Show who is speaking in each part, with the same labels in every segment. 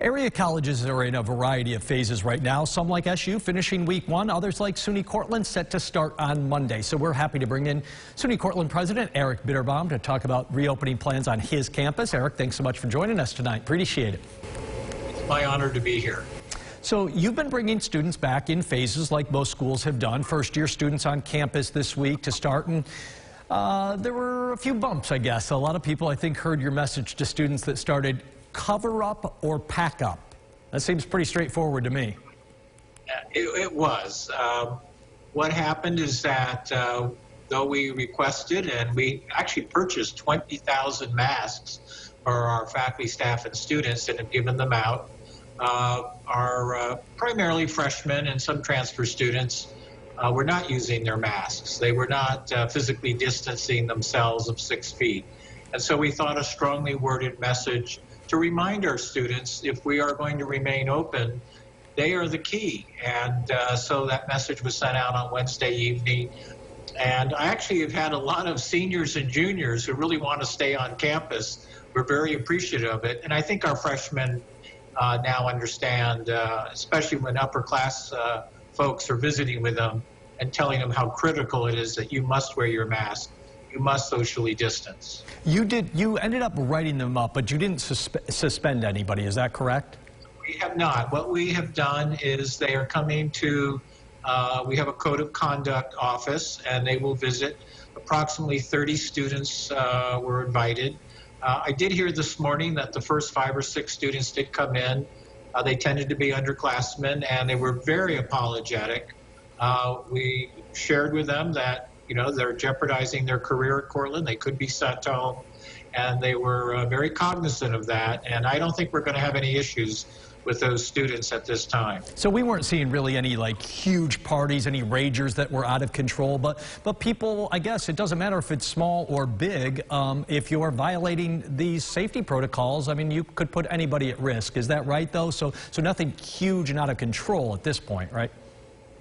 Speaker 1: Area colleges are in a variety of phases right now. Some like SU finishing week one, others like SUNY Cortland set to start on Monday. So we're happy to bring in SUNY Cortland President Eric Bitterbaum to talk about reopening plans on his campus. Eric, thanks so much for joining us tonight. Appreciate it.
Speaker 2: It's my honor to be here.
Speaker 1: So you've been bringing students back in phases like most schools have done. First-year students on campus this week to start, and there were a few bumps, I guess. A lot of people, I think, heard your message to students that started cover up or pack up. That seems pretty straightforward to me.
Speaker 2: It was. What happened is that though we requested and we actually purchased 20,000 masks for our faculty, staff, and students and have given them out, our primarily freshmen and some transfer students were not using their masks. They were not physically distancing themselves of 6 feet. And so we thought a strongly worded message to remind our students, if we are going to remain open, they are the key. And so that message was sent out on Wednesday evening. And I actually have had a lot of seniors and juniors who really want to stay on campus. We're very appreciative of it. And I think our freshmen now understand, especially when upper class folks are visiting with them and telling them how critical it is that you must wear your mask. You must socially distance.
Speaker 1: You ended up writing them up, but you didn't suspend anybody, is that correct?
Speaker 2: We have not. What we have done is they are coming to, we have a code of conduct office, and they will visit. Approximately 30 students were invited. I did hear this morning that the first 5 or 6 students did come in. They tended to be underclassmen, and they were very apologetic. We shared with them that they're jeopardizing their career at Cortland. They could be sent home, and they were very cognizant of that. And I don't think we're going to have any issues with those students at this time.
Speaker 1: So we weren't seeing really any huge parties, any ragers that were out of control, but people, I guess it doesn't matter if it's small or big, if you're violating these safety protocols, I mean, you could put anybody at risk. Is that right, though? So nothing huge and out of control at this point, right?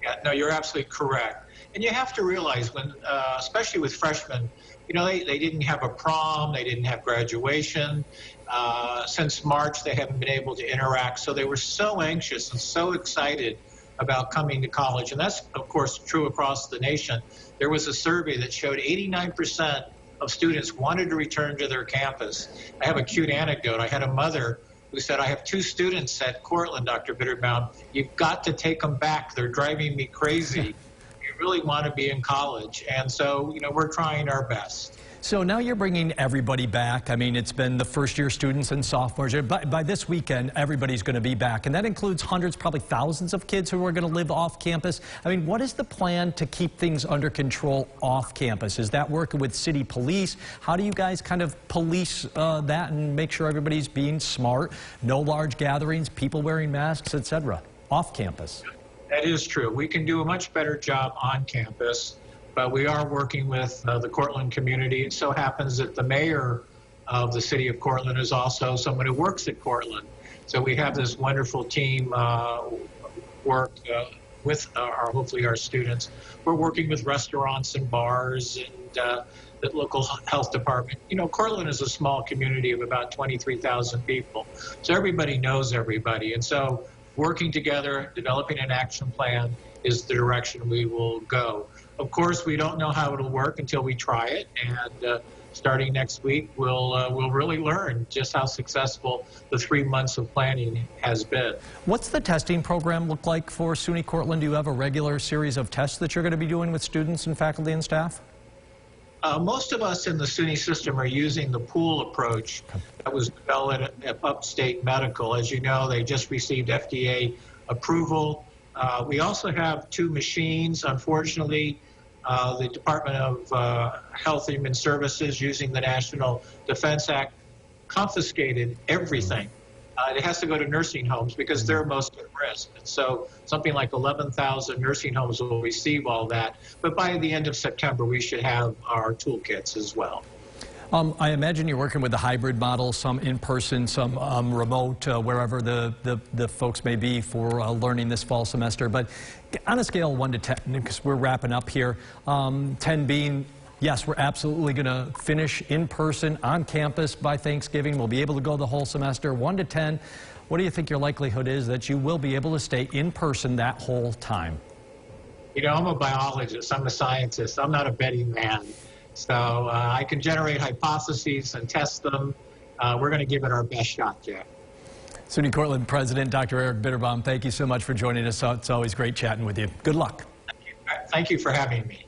Speaker 2: Yeah, no, you're absolutely correct. And you have to realize when, especially with freshmen, they didn't have a prom, they didn't have graduation. Since March, they haven't been able to interact. So they were so anxious and so excited about coming to college. And that's, of course, true across the nation. There was a survey that showed 89% of students wanted to return to their campus. I have a cute anecdote. I had a mother who said, I have 2 students at Cortland, Dr. Bitterbaum. You've got to take them back. They're driving me crazy. Really want to be in college, and so we're trying our best.
Speaker 1: So now you're bringing everybody back. I mean, it's been the first-year students and sophomores. By this weekend, everybody's going to be back, and that includes hundreds, probably thousands of kids who are going to live off campus. I mean, what is the plan to keep things under control off campus? Is that working with city police? How do you guys kind of police that and make sure everybody's being smart? No large gatherings, people wearing masks, etc. off campus.
Speaker 2: That is true. We can do a much better job on campus, but we are working with the Cortland community. It so happens that the mayor of the city of Cortland is also someone who works at Cortland. So we have this wonderful team work with hopefully our students. We're working with restaurants and bars and the local health department. Cortland is a small community of about 23,000 people, so everybody knows everybody. And so working together, developing an action plan is the direction we will go. Of course, we don't know how it'll work until we try it, and starting next week, we'll really learn just how successful the 3 months of planning has been.
Speaker 1: What's the testing program look like for SUNY Cortland? Do you have a regular series of tests that you're going to be doing with students and faculty and staff?
Speaker 2: Most of us in the SUNY system are using the pool approach that was developed at Upstate Medical. As you know, they just received FDA approval. We also have 2 machines. Unfortunately, the Department of Health and Human Services, using the National Defense Act, confiscated everything. It has to go to nursing homes because they're most at risk. And so something like 11,000 nursing homes will receive all that. But by the end of September, we should have our toolkits as well.
Speaker 1: I imagine you're working with a hybrid model, some in person, some remote, wherever the folks may be for learning this fall semester. But on a scale of 1 to 10, because we're wrapping up here, 10 being Yes, we're absolutely going to finish in person on campus by Thanksgiving. We'll be able to go the whole semester, 1 to 10. What do you think your likelihood is that you will be able to stay in person that whole time?
Speaker 2: You know, I'm a biologist. I'm a scientist. I'm not a betting man. So I can generate hypotheses and test them. We're going to give it our best shot, Jeff.
Speaker 1: SUNY Cortland President Dr. Eric Bitterbaum, thank you so much for joining us. It's always great chatting with you. Good luck.
Speaker 2: Thank you for having me.